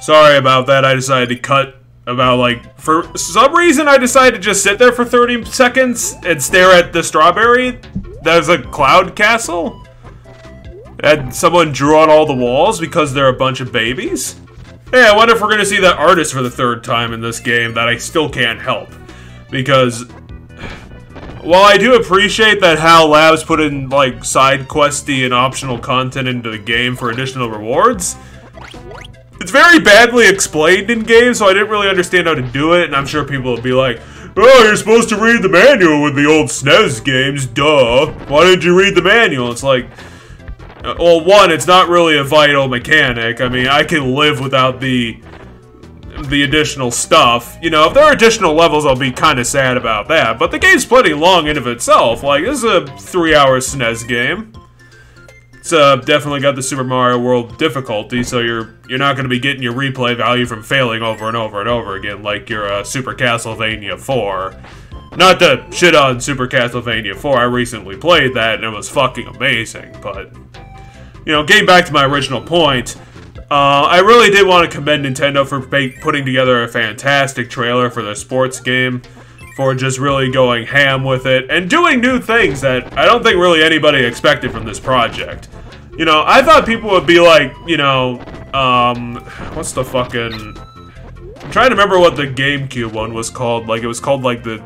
Sorry about that, I decided to cut about, like, for some reason I decided to just sit there for 30 seconds and stare at the strawberry. There's a cloud castle. And someone drew on all the walls because they're a bunch of babies. Hey, I wonder if we're gonna see that artist for the 3rd time in this game that I still can't help. Because, while I do appreciate that HAL Labs put in, like, side questy and optional content into the game for additional rewards, it's very badly explained in game, so I didn't really understand how to do it, and I'm sure people will be like, oh, you're supposed to read the manual with the old SNES games, duh. Why didn't you read the manual? It's like, well, one, it's not really a vital mechanic. I mean, I can live without the additional stuff. You know, if there are additional levels, I'll be kind of sad about that. But the game's plenty long in of itself. Like, this is a 3-hour SNES game. It's definitely got the Super Mario World difficulty, so you're not going to be getting your replay value from failing over and over and over again, like your Super Castlevania 4. Not to shit on Super Castlevania 4, I recently played that and it was fucking amazing, but, you know, getting back to my original point, I really did want to commend Nintendo for putting together a fantastic trailer for the sports game, for just really going ham with it, and doing new things that I don't think really anybody expected from this project. You know, I thought people would be like, you know, what's the fucking... I'm trying to remember what the GameCube one was called, like, it was called, like, the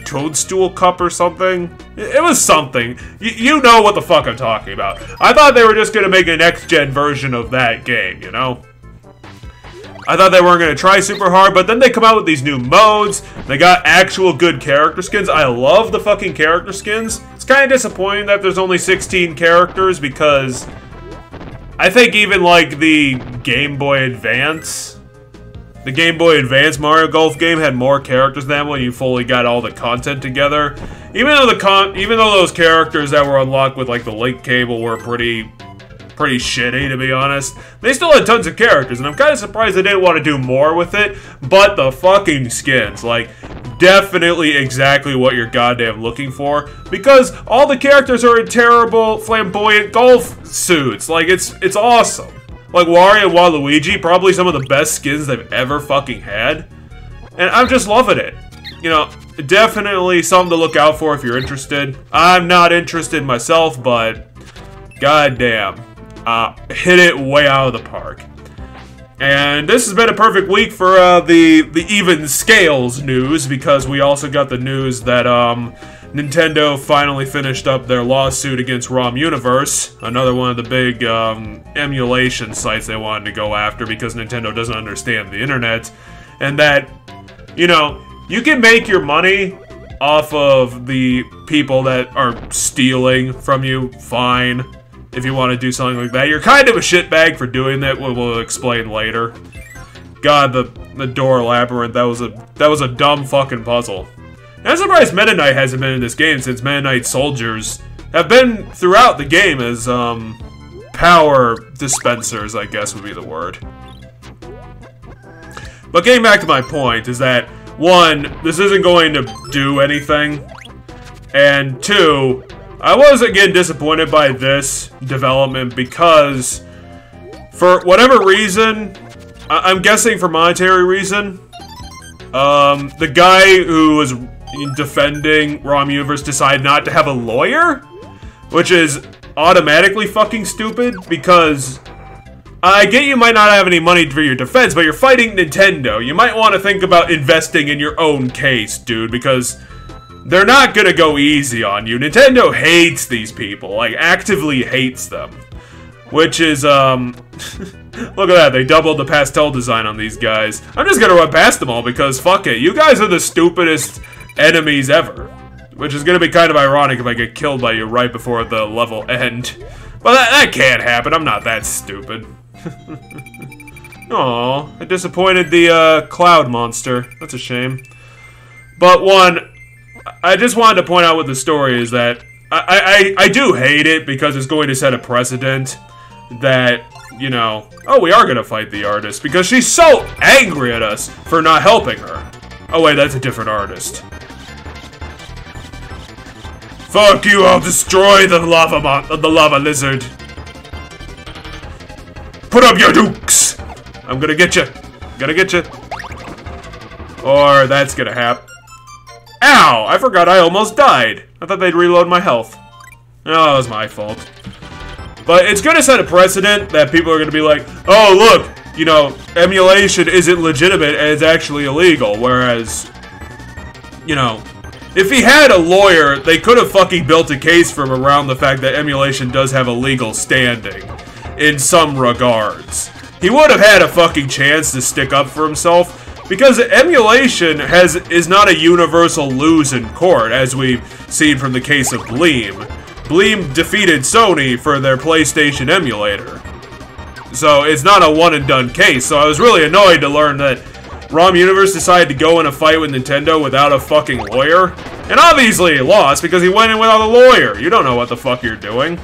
Toadstool Cup or something? It was something. You know what the fuck I'm talking about. I thought they were just gonna make a next-gen version of that game, you know? I thought they weren't gonna try super hard, but then they come out with these new modes. They got actual good character skins. I love the fucking character skins. It's kind of disappointing that there's only 16 characters because I think even like the Game Boy Advance Mario Golf game had more characters than when you fully got all the content together. Even though those characters that were unlocked with like the link cable were pretty shitty, to be honest, they still had tons of characters, and I'm kind of surprised they didn't want to do more with it. But the fucking skins, like, definitely exactly what you're goddamn looking for, because all the characters are in terrible flamboyant golf suits. Like, it's awesome. Like, Wario and Waluigi, probably some of the best skins they've ever fucking had. And I'm just loving it. You know, definitely something to look out for if you're interested. I'm not interested myself, but goddamn, hit it way out of the park. And this has been a perfect week for the even scales news, because we also got the news that Nintendo finally finished up their lawsuit against ROM Universe, another one of the big emulation sites they wanted to go after because Nintendo doesn't understand the internet, and that, you know, you can make your money off of the people that are stealing from you, fine, if you want to do something like that. You're kind of a shitbag for doing that, we'll explain later. God, the Door Labyrinth, that was a dumb fucking puzzle. I'm surprised Meta Knight hasn't been in this game, since Meta Knight soldiers have been throughout the game as, power dispensers, I guess would be the word. But getting back to my point is that, one, this isn't going to do anything, and two, I was again disappointed by this development because, for whatever reason, I'm guessing for monetary reason, the guy who was defending ROM Universe decided not to have a lawyer, which is automatically fucking stupid, because I get you might not have any money for your defense, but you're fighting Nintendo. You might want to think about investing in your own case, dude, because they're not gonna go easy on you. Nintendo hates these people, like, actively hates them. Which is, look at that, they doubled the pastel design on these guys. I'm just gonna run past them all because, fuck it, you guys are the stupidest enemies ever. Which is gonna be kind of ironic if I get killed by you right before the level end. But that can't happen, I'm not that stupid. Aw, I disappointed the, cloud monster. That's a shame. But one, I just wanted to point out what the story is that I do hate it because it's going to set a precedent that, you know, oh, we are gonna fight the artist because she's so angry at us for not helping her. Oh wait, that's a different artist. Fuck you, I'll destroy the lava lizard. Put up your dukes! I'm gonna get you. Gonna get you. Or that's gonna happen. Ow! I forgot I almost died. I thought they'd reload my health. Oh, that was my fault. But it's gonna set a precedent that people are gonna be like, oh, look, you know, emulation isn't legitimate and it's actually illegal. Whereas, you know, if he had a lawyer, they could have fucking built a case for him around the fact that emulation does have a legal standing in some regards. He would have had a fucking chance to stick up for himself. Because emulation is not a universal lose in court, as we've seen from the case of Bleem. Bleem defeated Sony for their PlayStation emulator. So it's not a one-and-done case, so I was really annoyed to learn that ROM Universe decided to go in a fight with Nintendo without a fucking lawyer. And obviously he lost, because he went in without a lawyer. You don't know what the fuck you're doing.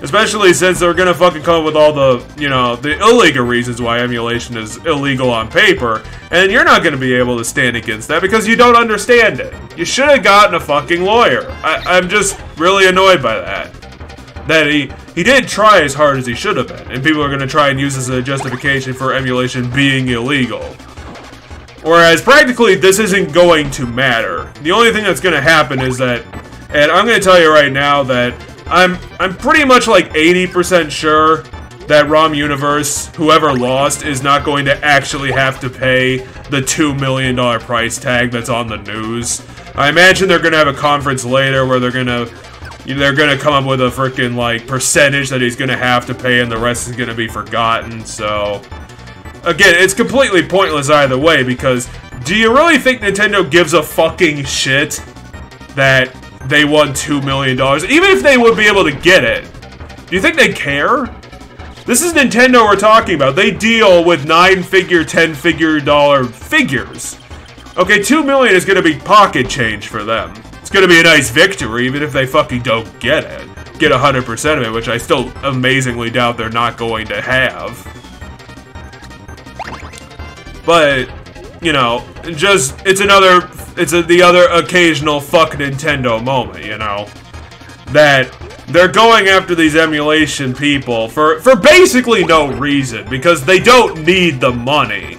Especially since they're gonna fucking come up with all the, you know, the illegal reasons why emulation is illegal on paper, and you're not gonna be able to stand against that because you don't understand it. You should have gotten a fucking lawyer. I'm just really annoyed by that. That he didn't try as hard as he should have been, and people are gonna try and use this as a justification for emulation being illegal. Whereas practically this isn't going to matter. The only thing that's gonna happen is that, and I'm gonna tell you right now that I'm pretty much like 80% sure that ROM Universe, whoever lost, is not going to actually have to pay the $2 million price tag that's on the news. I imagine they're gonna have a conference later where they're gonna come up with a freaking like percentage that he's gonna have to pay, and the rest is gonna be forgotten. So again, it's completely pointless either way, because do you really think Nintendo gives a fucking shit that they won $2 million? Even if they would be able to get it, do you think they care? This is Nintendo we're talking about. They deal with 9-figure, 10-figure dollar figures. Okay, $2 million is gonna be pocket change for them. It's gonna be a nice victory, even if they fucking don't get it. Get 100% of it, which I still amazingly doubt they're not going to have. But, you know, it's the other occasional fuck Nintendo moment, you know? That they're going after these emulation people for basically no reason, because they don't need the money.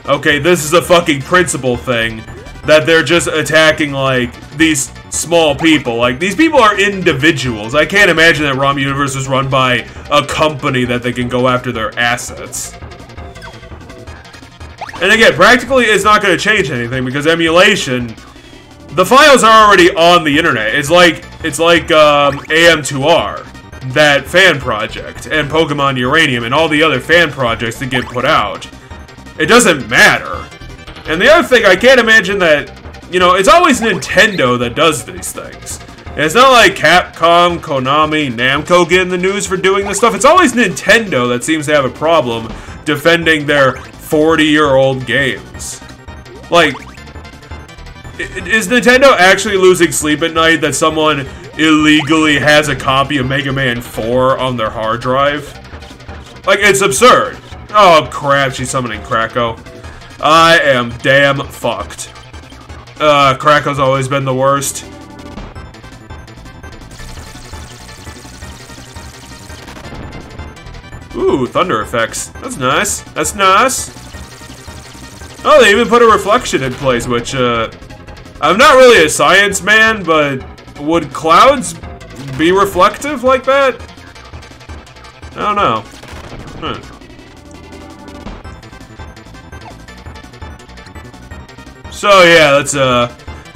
Okay, this is a fucking principle thing, that they're just attacking, like, these small people. Like, these people are individuals. I can't imagine that ROM Universe is run by a company that they can go after their assets. And again, practically it's not going to change anything, because emulation, the files are already on the internet. It's like AM2R, that fan project, and Pokemon Uranium, and all the other fan projects that get put out. It doesn't matter. And the other thing, I can't imagine that, you know, it's always Nintendo that does these things. And it's not like Capcom, Konami, Namco get in the news for doing this stuff. It's always Nintendo that seems to have a problem defending their 40-year-old games. Like, is Nintendo actually losing sleep at night that someone illegally has a copy of Mega Man 4 on their hard drive? Like, it's absurd. Oh crap, she's summoning Kracko. I am damn fucked. Kracko's always been the worst. Ooh, thunder effects. That's nice. That's nice. Oh, they even put a reflection in place, which, I'm not really a science man, but would clouds be reflective like that? I don't know. So yeah,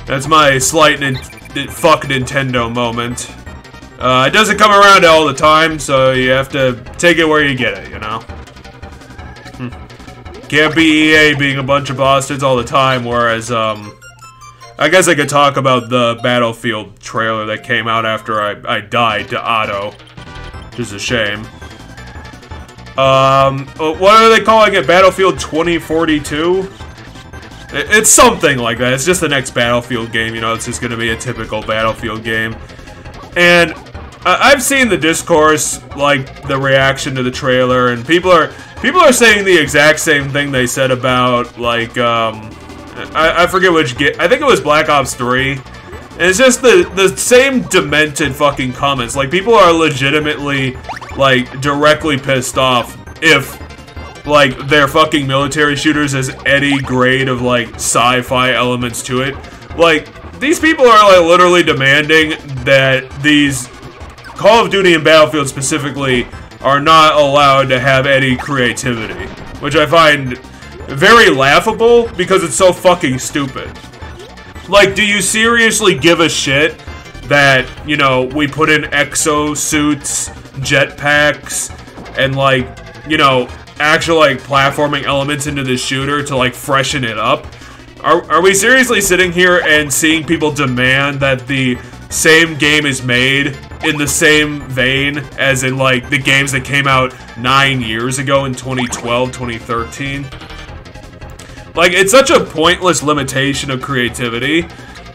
that's my slight fuck Nintendo moment. It doesn't come around all the time, so you have to take it where you get it, you know? Can't be EA being a bunch of bastards all the time, whereas, I guess I could talk about the Battlefield trailer that came out after I died to Otto, which is a shame. What are they calling it? Battlefield 2042? It's something like that. It's just the next Battlefield game, you know, it's just gonna be a typical Battlefield game. And I've seen the discourse, like, the reaction to the trailer, and people are saying the exact same thing they said about, like, I forget which game, I think it was Black Ops 3, and it's just the same demented fucking comments. Like, people are legitimately, like, directly pissed off if like, their fucking military shooters as any grade of, like, sci-fi elements to it. Like, these people are, like, literally demanding that these Call of Duty and Battlefield specifically are not allowed to have any creativity, which I find very laughable because it's so fucking stupid. Like, do you seriously give a shit that, you know, we put in exosuits, jetpacks, and, like, you know, actual, like, platforming elements into the shooter to, like, freshen it up? Are we seriously sitting here and seeing people demand that the same game is made in the same vein as in, like, the games that came out 9 years ago in 2012, 2013? Like, it's such a pointless limitation of creativity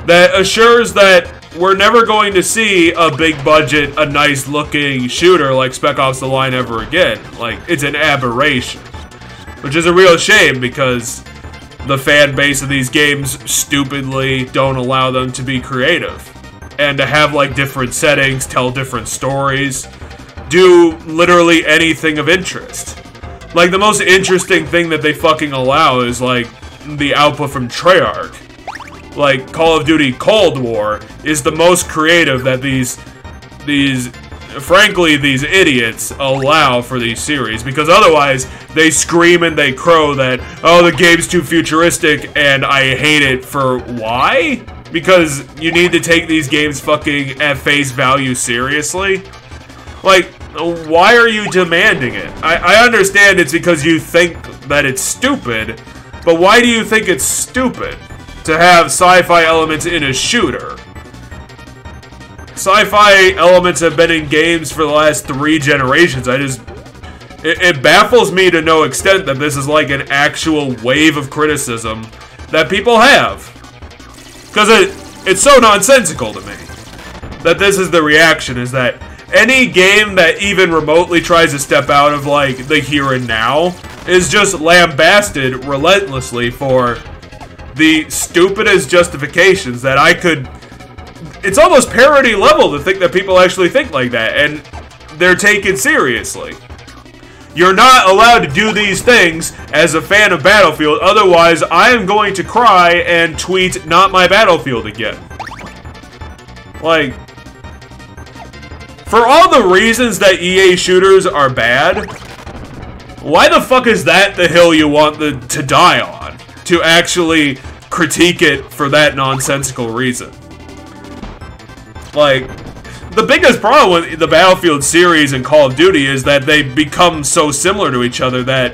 that assures that we're never going to see a big budget, a nice looking shooter like Spec Ops The Line ever again. Like, it's an aberration. Which is a real shame because the fan base of these games stupidly don't allow them to be creative. And to have, like, different settings, tell different stories, do literally anything of interest. Like, the most interesting thing that they fucking allow is, like, the output from Treyarch. Like, Call of Duty Cold War is the most creative that frankly, these idiots allow for these series, because otherwise, they scream and they crow that, oh, the game's too futuristic, and I hate it for why? Because you need to take these games fucking at face value seriously? Like, why are you demanding it? I understand it's because you think that it's stupid, but why do you think it's stupid to have sci-fi elements in a shooter? Sci-fi elements have been in games for the last 3 generations. It baffles me to no extent that this is like an actual wave of criticism that people have. Because it's so nonsensical to me that this is the reaction, is that any game that even remotely tries to step out of, like, the here and now is just lambasted relentlessly for the stupidest justifications that I could... It's almost parody level to think that people actually think like that, and they're taken seriously. You're not allowed to do these things as a fan of Battlefield, otherwise I am going to cry and tweet, "Not my Battlefield" again. Like, for all the reasons that EA shooters are bad, why the fuck is that the hill you want to die on? To actually critique it for that nonsensical reason. Like, the biggest problem with the Battlefield series and Call of Duty is that they become so similar to each other that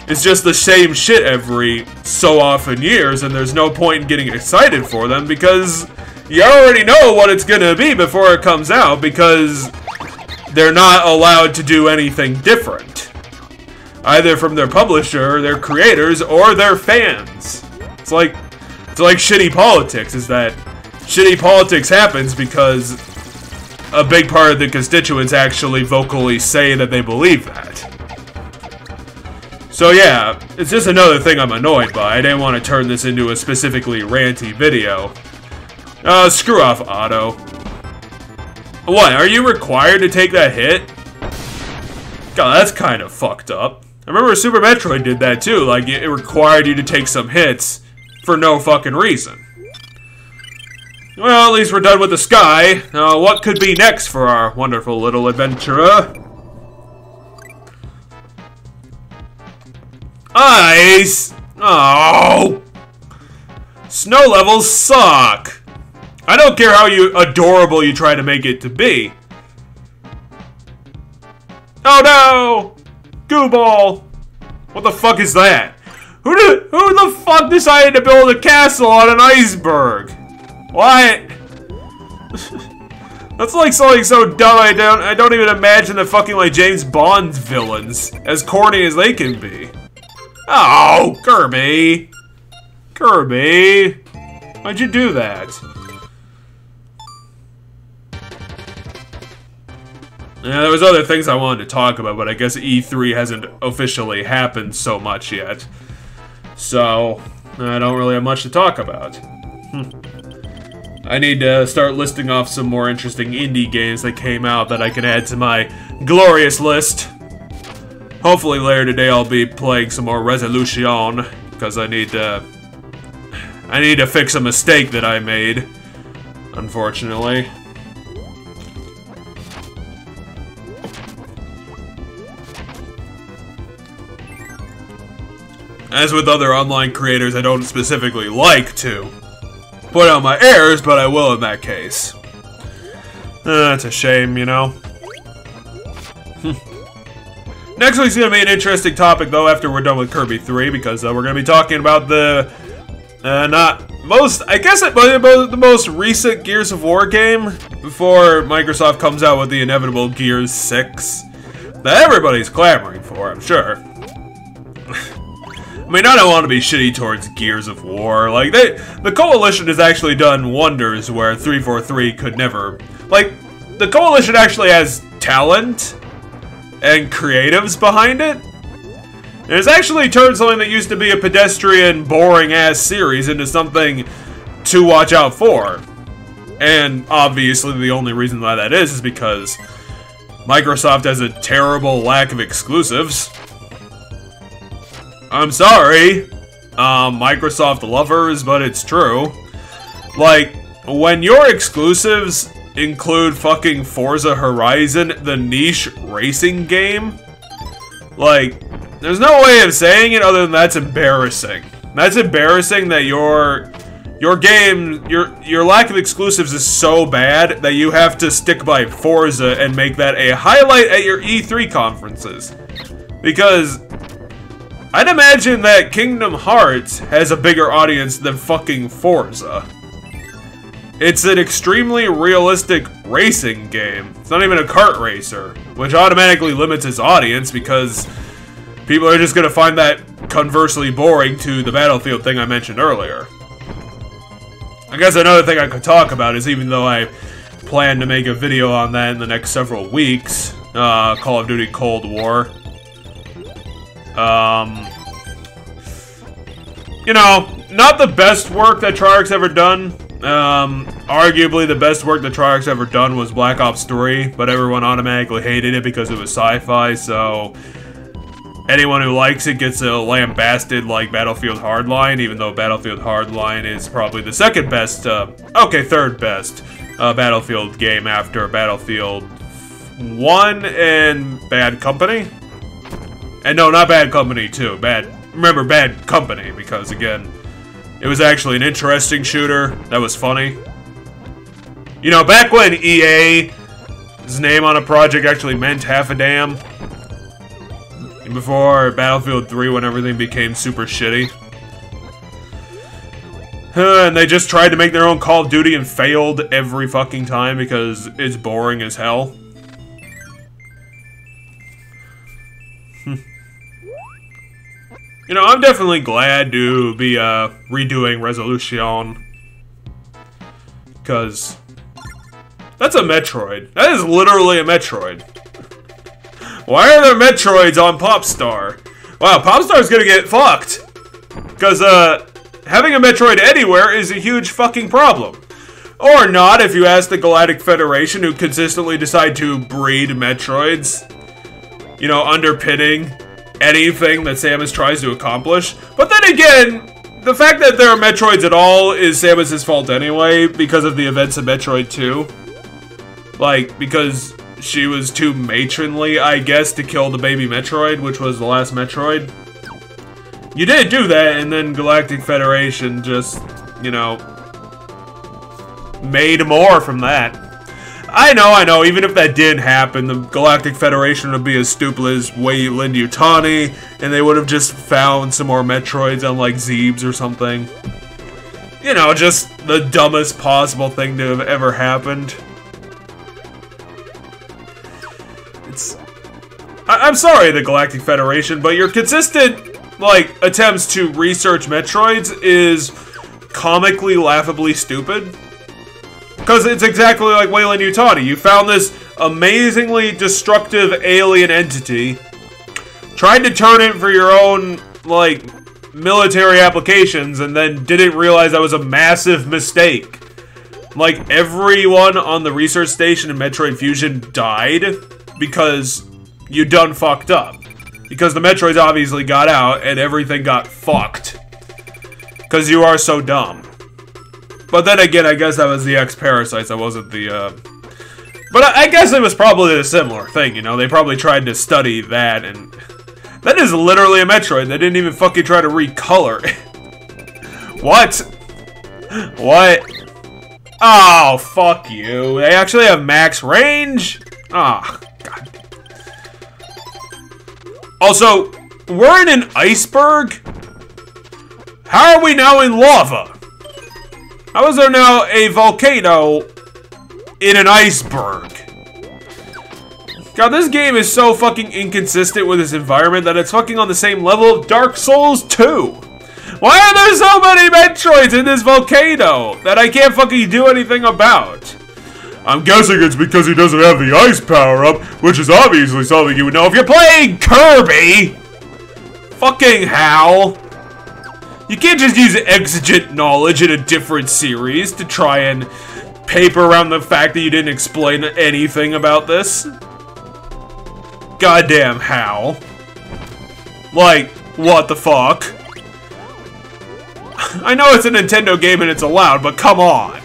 it's just the same shit every so often years, and there's no point in getting excited for them because you already know what it's gonna be before it comes out, because they're not allowed to do anything different. Either from their publisher, their creators, or their fans. It's like shitty politics, is that shitty politics happens because a big part of the constituents actually vocally say that they believe that. So yeah, it's just another thing I'm annoyed by. I didn't want to turn this into a specifically ranty video. Screw off, Otto. What, are you required to take that hit? God, that's kind of fucked up. I remember Super Metroid did that too, like it required you to take some hits for no fucking reason. Well, at least we're done with the sky. What could be next for our wonderful little adventurer? Ice! Oh! Snow levels suck! I don't care how adorable you try to make it to be. Oh no! Goo ball! What the fuck is that? Who the fuck decided to build a castle on an iceberg? What? That's like something so dumb I don't even imagine the fucking like James Bond villains, as corny as they can be. Oh, Kirby! Kirby! Why'd you do that? Yeah, there was other things I wanted to talk about, but I guess E3 hasn't officially happened so much yet. So, I don't really have much to talk about. I need to start listing off some more interesting indie games that came out that I can add to my glorious list. Hopefully later today I'll be playing some more Resolution, because I need to fix a mistake that I made, unfortunately. As with other online creators, I don't specifically like to point out my errors, but I will in that case. That's a shame, you know? Next week's gonna be an interesting topic, though, after we're done with Kirby 3, because we're gonna be talking about the, the most recent Gears of War game, before Microsoft comes out with the inevitable Gears 6, that everybody's clamoring for, I'm sure. I mean, I don't want to be shitty towards Gears of War. Like, the Coalition has actually done wonders where 343 could never. Like, the Coalition actually has talent and creatives behind it. And it's actually turned something that used to be a pedestrian, boring-ass series into something to watch out for. And obviously, the only reason why that is because Microsoft has a terrible lack of exclusives. I'm sorry, Microsoft lovers, but it's true. Like, when your exclusives include fucking Forza Horizon, the niche racing game, like, there's no way of saying it other than that's embarrassing. That's embarrassing that your game, your lack of exclusives is so bad that you have to stick by Forza and make that a highlight at your E3 conferences. Because I'd imagine that Kingdom Hearts has a bigger audience than fucking Forza. It's an extremely realistic racing game. It's not even a kart racer, which automatically limits its audience because people are just gonna find that conversely boring to the Battlefield thing I mentioned earlier. I guess another thing I could talk about is, even though I plan to make a video on that in the next several weeks, Call of Duty Cold War. You know, not the best work that Treyarch's ever done. Arguably the best work that Treyarch's ever done was Black Ops 3, but everyone automatically hated it because it was sci-fi, so anyone who likes it gets lambasted like Battlefield Hardline, even though Battlefield Hardline is probably the second best, third best Battlefield game after Battlefield 1 and Bad Company. And no, not Bad Company 2. Remember Bad Company, because again, it was actually an interesting shooter that was funny. You know, back when EA's name on a project actually meant half a damn. And before Battlefield 3, when everything became super shitty. And they just tried to make their own Call of Duty and failed every fucking time because it's boring as hell. You know, I'm definitely glad to be redoing Resolution, because that's a Metroid. That is literally a Metroid. Why are there Metroids on Popstar? Wow, Popstar's gonna get fucked, because having a Metroid anywhere is a huge fucking problem. Or not, if you ask the Galactic Federation, who consistently decide to breed Metroids, you know, underpinning anything that Samus tries to accomplish. But then again, the fact that there are Metroids at all is Samus's fault anyway, because of the events of Metroid 2. Like, because she was too matronly, I guess, to kill the baby Metroid, which was the last Metroid. You did do that, and then Galactic Federation just, you know, made more from that. I know, even if that did happen, the Galactic Federation would be as stupid as Wayland Yutani, and they would have just found some more Metroids on, like, Zebes or something. You know, just the dumbest possible thing to have ever happened. I'm sorry, the Galactic Federation, but your consistent, like, attempts to research Metroids is comically, laughably stupid. Because it's exactly like Wayland Yutani. You found this amazingly destructive alien entity, tried to turn it for your own, like, military applications, and then didn't realize that was a massive mistake. Like, everyone on the research station in Metroid Fusion died because you done fucked up. Because the Metroids obviously got out and everything got fucked. Because you are so dumb. But then again, I guess that was the X-Parasites, that wasn't the, But I guess it was probably a similar thing, you know? They probably tried to study that, and... That is literally a Metroid. They didn't even fucking try to recolor it. What? What? Oh, fuck you. They actually have max range? Ah, oh, God. Also, we're in an iceberg? How are we now in lava? How is there now a volcano in an iceberg? God, this game is so fucking inconsistent with its environment that it's fucking on the same level of Dark Souls 2. Why are there so many Metroids in this volcano that I can't fucking do anything about? I'm guessing it's because he doesn't have the ice power-up, which is obviously something you would know if you're playing Kirby! Fucking hell. You can't just use exigent knowledge in a different series to try and paper around the fact that you didn't explain anything about this. Goddamn how. Like, what the fuck? I know it's a Nintendo game and it's allowed, but come on.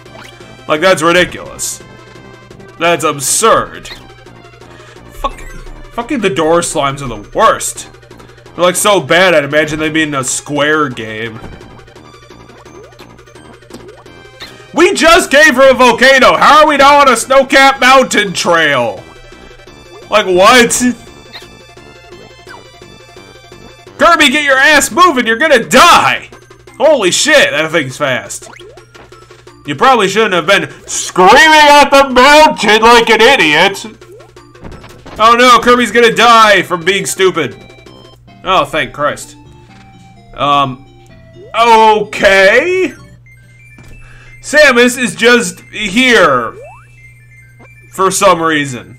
Like, that's ridiculous. That's absurd. Fucking the door slimes are the worst. They're like so bad, I'd imagine they'd be in a Square game. We just came from a volcano! How are we now on a snow-capped mountain trail? Like, what? Kirby, get your ass moving! You're gonna die! Holy shit, that thing's fast. You probably shouldn't have been screaming at the mountain like an idiot! Oh no, Kirby's gonna die from being stupid. Oh, thank Christ. Okay? Samus is just here. For some reason.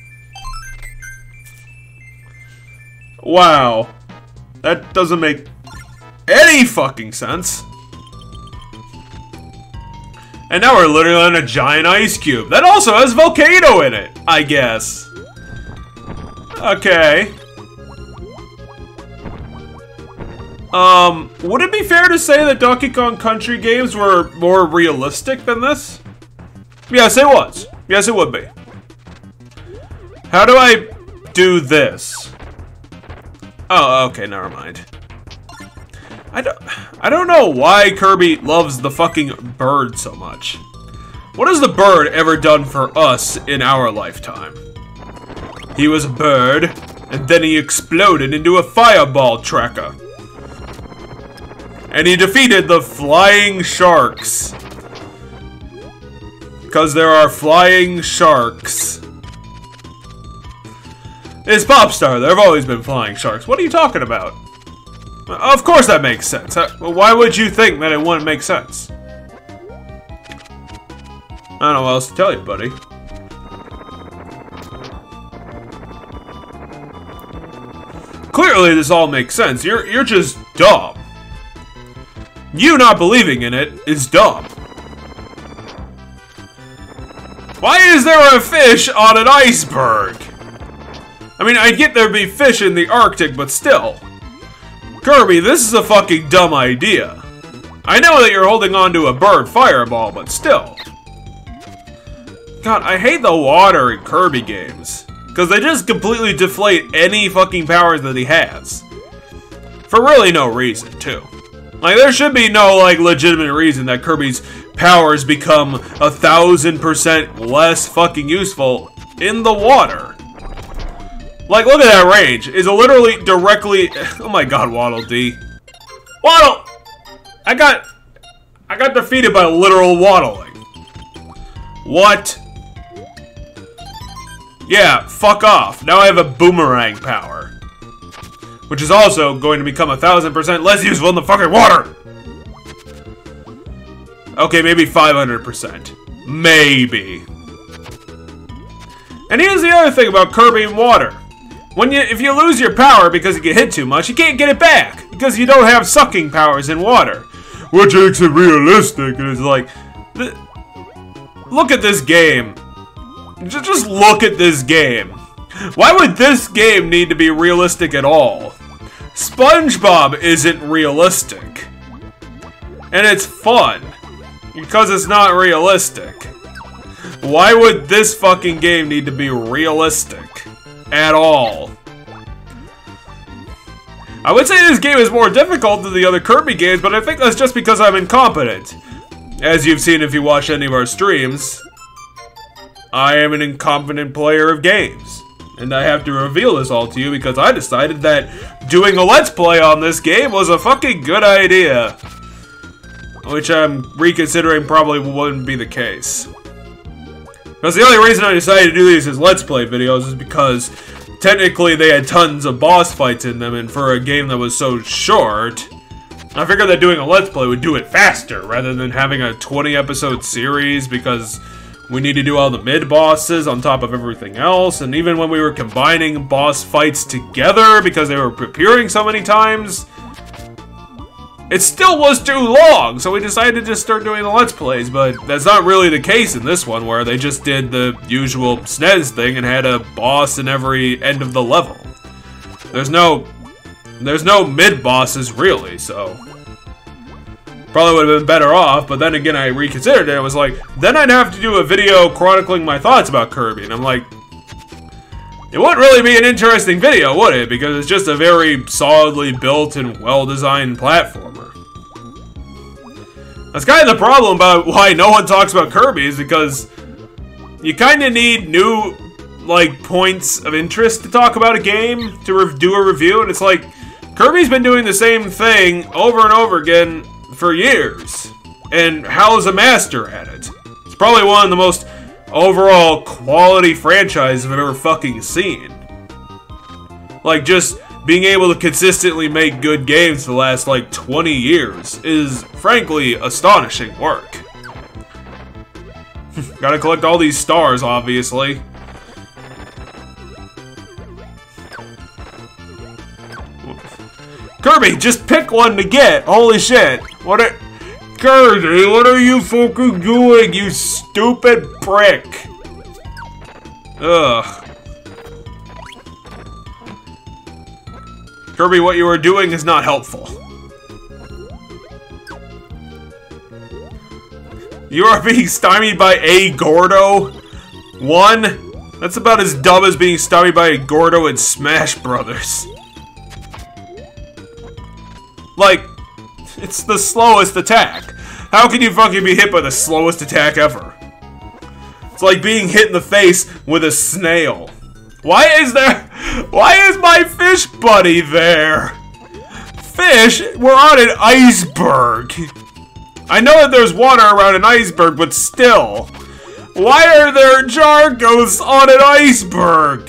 Wow. That doesn't make any fucking sense. And now we're literally on a giant ice cube. That also has volcano in it, I guess. Okay. Would it be fair to say that Donkey Kong Country games were more realistic than this? Yes, it was. Yes, it would be. How do I do this? Oh, okay, never mind. I don't know why Kirby loves the fucking bird so much. What has the bird ever done for us in our lifetime? He was a bird, and then he exploded into a fireball tracker. And he defeated the flying sharks. Because there are flying sharks. It's Popstar. There have always been flying sharks. What are you talking about? Of course that makes sense. Why would you think that it wouldn't make sense? I don't know what else to tell you, buddy. Clearly this all makes sense. You're just dumb. You not believing in it is dumb. Why is there a fish on an iceberg? I mean, I get there'd be fish in the Arctic, but still. Kirby, this is a fucking dumb idea. I know that you're holding on to a bird fireball, but still. God, I hate the water in Kirby games. Because they just completely deflate any fucking powers that he has. For really no reason, too. Like, there should be no, like, legitimate reason that Kirby's powers become 1,000% less fucking useful in the water. Like, look at that range. It's literally directly... Oh my god, Waddle Dee. Waddle! I got defeated by literal waddling. What? Yeah, fuck off. Now I have a boomerang power. Which is also going to become 1,000% less useful in the fucking water! Okay, maybe 500%. Maybe. And here's the other thing about Kirby and water. If you lose your power because you get hit too much, you can't get it back. Because you don't have sucking powers in water. Which makes it realistic, and it's like... Look at this game. Just look at this game. Why would this game need to be realistic at all? SpongeBob isn't realistic. And it's fun. Because it's not realistic. Why would this fucking game need to be realistic? At all? I would say this game is more difficult than the other Kirby games, but I think that's just because I'm incompetent. As you've seen if you watch any of our streams, I am an incompetent player of games. And I have to reveal this all to you because I decided that doing a Let's Play on this game was a fucking good idea. Which I'm reconsidering probably wouldn't be the case. Because the only reason I decided to do these as Let's Play videos is because technically they had tons of boss fights in them, and for a game that was so short, I figured that doing a Let's Play would do it faster rather than having a 20-episode series because we need to do all the mid-bosses on top of everything else, and even when we were combining boss fights together because they were appearing so many times, it still was too long, so we decided to just start doing the Let's Plays, but that's not really the case in this one, where they just did the usual SNES thing and had a boss in every end of the level. There's no mid-bosses, really, so probably would have been better off, but then again I reconsidered it, I was like, then I'd have to do a video chronicling my thoughts about Kirby, and I'm like, it wouldn't really be an interesting video, would it? Because it's just a very solidly built and well-designed platformer. That's kind of the problem about why no one talks about Kirby, is because you kind of need new, like, points of interest to talk about a game, to do a review, and it's like, Kirby's been doing the same thing over and over again for years, and Hal's a master at it. It's probably one of the most overall quality franchise I've ever fucking seen. Like, just being able to consistently make good games for the last, like, 20 years is, frankly, astonishing work. Gotta collect all these stars, obviously. Kirby, just pick one to get! Holy shit! Kirby, what are you fucking doing, you stupid prick? Ugh. Kirby, what you are doing is not helpful. You are being stymied by a Gordo? One? That's about as dumb as being stymied by a Gordo in Smash Brothers. Like, it's the slowest attack. How can you fucking be hit by the slowest attack ever? It's like being hit in the face with a snail. Why is my fish buddy there? Fish? We're on an iceberg. I know that there's water around an iceberg, but still. Why are there jar ghosts on an iceberg?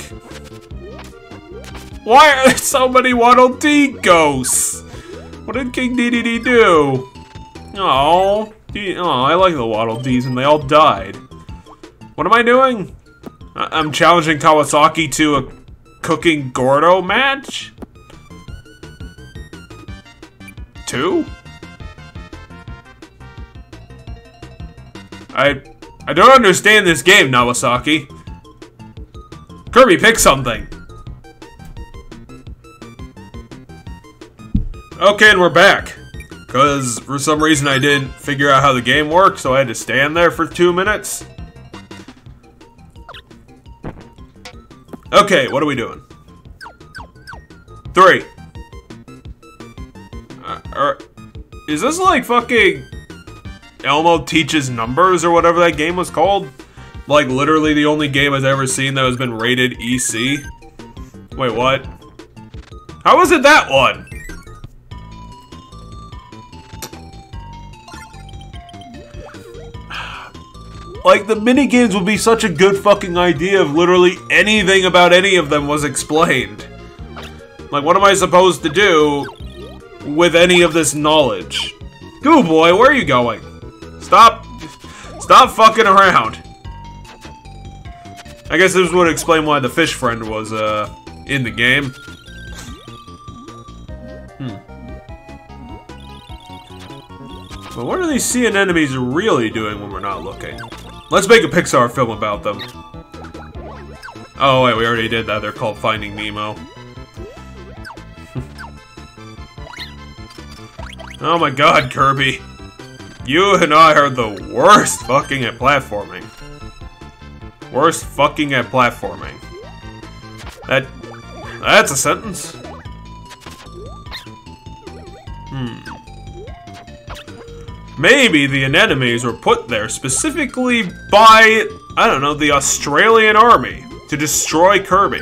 Why are there so many Waddle Dee ghosts? What did King Dedede do? Oh, I like the Waddle Dees, and they all died. What am I doing? I'm challenging Kawasaki to a cooking Gordo match? 2? I don't understand this game, Nawasaki. Kirby, pick something. Okay, and we're back. Because for some reason I didn't figure out how the game worked, so I had to stand there for 2 minutes. Okay, what are we doing? 3. Is this like fucking Elmo Teaches Numbers or whatever that game was called? Like literally the only game I've ever seen that has been rated EC? Wait, what? How was it that one? Like, the minigames would be such a good fucking idea if literally anything about any of them was explained. Like, what am I supposed to do with any of this knowledge? Goo boy, where are you going? Stop fucking around. I guess this would explain why the fish friend was, in the game. But what are these sea anemones really doing when we're not looking? Let's make a Pixar film about them. Oh wait, we already did that. They're called Finding Nemo. Oh my god, Kirby. You and I are the worst fucking at platforming. Worst fucking at platforming. That's a sentence. Maybe the anemones were put there specifically by, I don't know, the Australian army to destroy Kirby.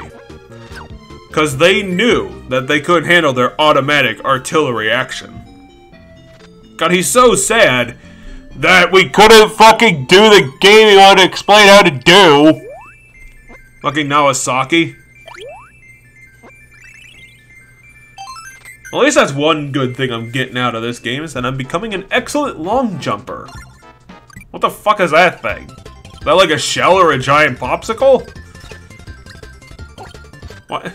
Because they knew that they couldn't handle their automatic artillery action. God, he's so sad that we couldn't fucking do the game he wanted to explain how to do. Fucking Nawasaki. Well, at least that's one good thing I'm getting out of this game, is that I'm becoming an excellent long jumper. What the fuck is that thing? Is that like a shell or a giant popsicle? What?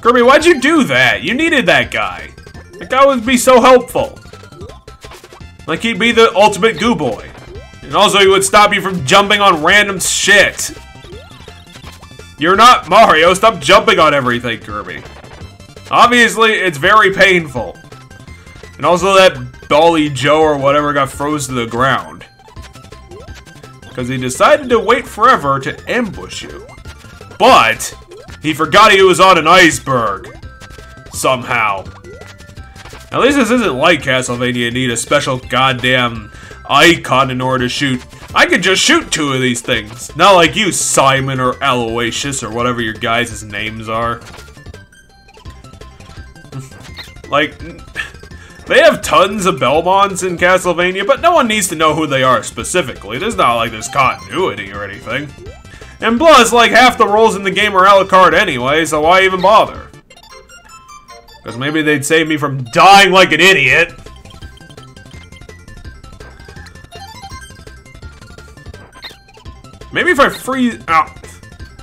Kirby, why'd you do that? You needed that guy. That guy would be so helpful. Like, he'd be the ultimate goo boy. And also, he would stop you from jumping on random shit. You're not Mario. Stop jumping on everything, Kirby. Obviously, it's very painful. And also that Dolly Joe or whatever got froze to the ground. Because he decided to wait forever to ambush you. But he forgot he was on an iceberg. Somehow. At least this isn't like Castlevania. You need a special goddamn icon in order to shoot. I could just shoot two of these things. Not like you, Simon or Aloysius or whatever your guys' names are. Like, they have tons of Belmonts in Castlevania, but no one needs to know who they are specifically. There's not like there's continuity or anything. And plus, like, half the roles in the game are a la carte anyway, so why even bother? Because maybe they'd save me from dying like an idiot. Maybe if I freeze out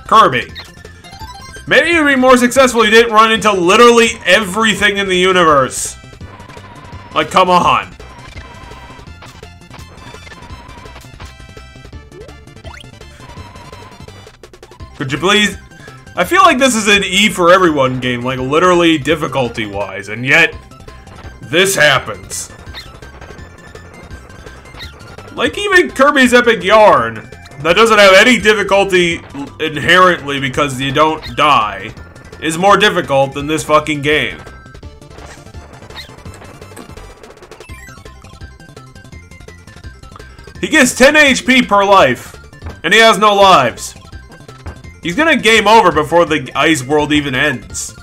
Kirby. Maybe you'd be more successful if you didn't run into literally everything in the universe. Like, come on. Could you please? I feel like this is an E for everyone game, like literally difficulty-wise, and yet this happens. Like even Kirby's Epic Yarn, that doesn't have any difficulty inherently because you don't die, is more difficult than this fucking game. He gets 10 HP per life, and he has no lives. He's gonna game over before the ice world even ends.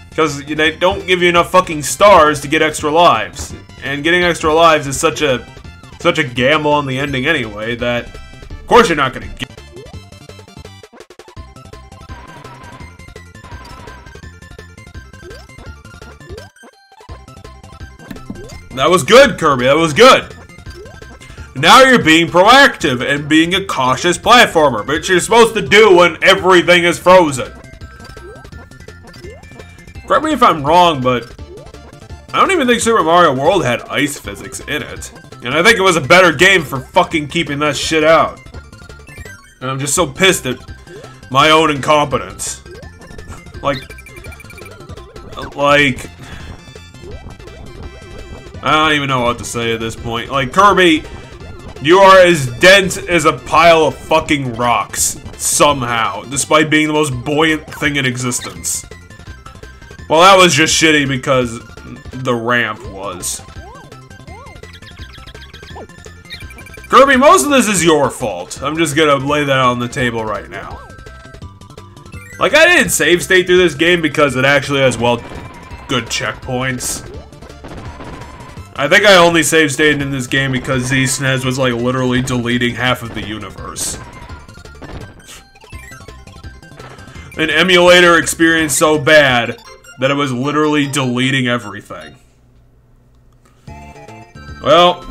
Because they don't give you enough fucking stars to get extra lives. And getting extra lives is such a gamble on the ending anyway that of course you're not gonna get. That was good, Kirby, that was good. Now you're being proactive and being a cautious platformer, which you're supposed to do when everything is frozen. Correct me if I'm wrong, but I don't even think Super Mario World had ice physics in it. And I think it was a better game for fucking keeping that shit out. And I'm just so pissed at my own incompetence. Like, I don't even know what to say at this point. Like, Kirby, you are as dense as a pile of fucking rocks, somehow, despite being the most buoyant thing in existence. Well, that was just shitty because the ramp was. Kirby, most of this is your fault. I'm just gonna lay that on the table right now. Like, I didn't save state through this game because it actually has, well, good checkpoints. I think I only save stated in this game because Z-SNES was like literally deleting half of the universe. An emulator experience so bad that it was literally deleting everything. Well,